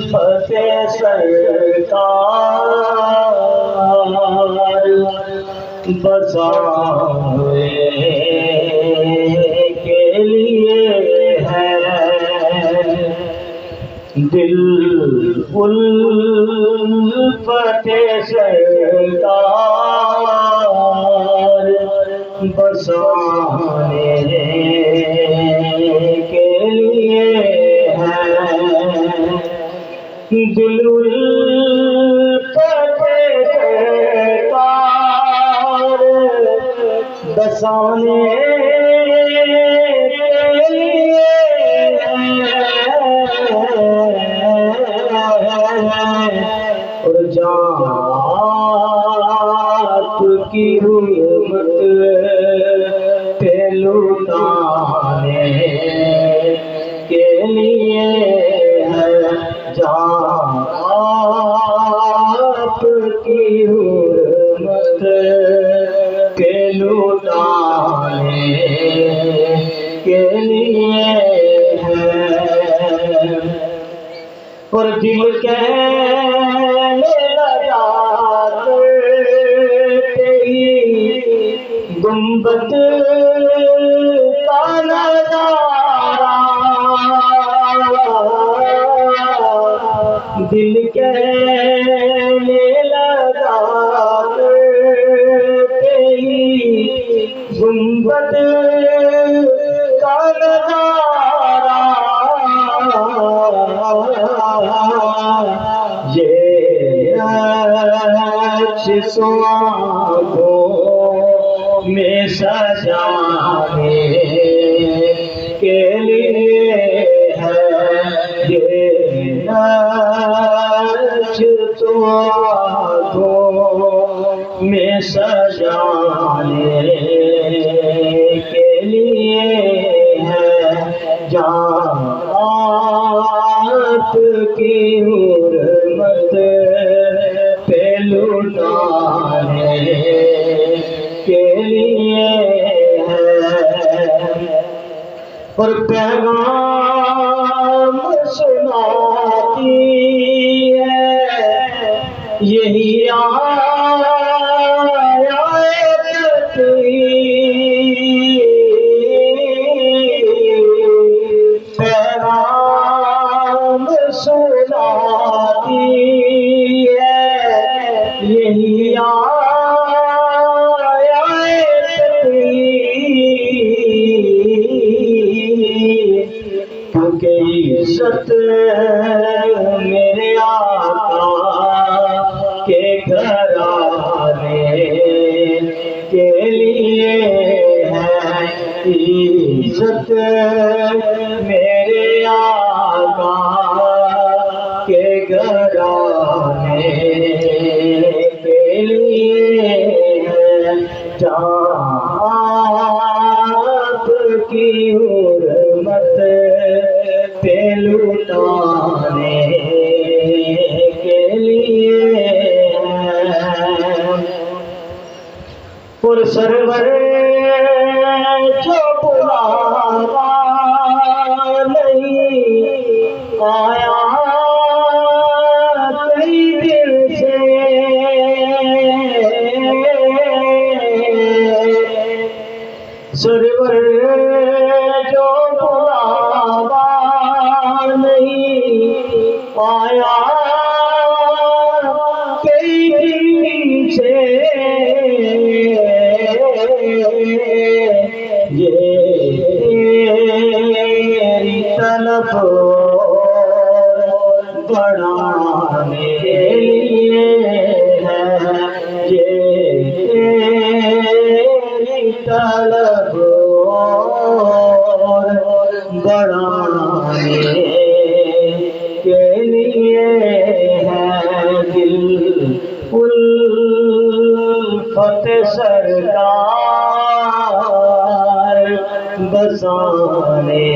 فتح سرکار بسانے کے لیے ہے دل فتح سرکار بسانے کے لیے دل فتح سرکار بسانے کے لیے اور جات کی حرمت پہ لٹانے کے لیے ہے جات کی حرمت پہ لٹانے کے لیے ہے اور دل کہنے لگا تیری گنبد کا نظارہ دل کہنے لگا تیری گنبد کا نظارہ یہ نقش سوانگوں میں سجانے کے لیے ہے یہ نقش سوانگوں میں سجانے کے لیے ہے جات کی حرمت پہ لٹانے کے لیے ہے اور پیغام سناتی ہے یہی آیت پیغام سناتی ہے یہی کیونکہ عزت میرے آقا کے گھرانے کے لیے ہے عزت میرے آقا کے گھرانے کے لیے ہے جات کی حرمت پہ لٹانے کے لیے اور سرور جو بلاوا نہیں آیا کئی دن سے سرور جو بلاوا نہیں آیا کئی دن سے یہ تیری طلب بڑھانے لیے ہے یہ تیری طلب بڑھانے کے لیے ہے دل فتح سرکار بسانے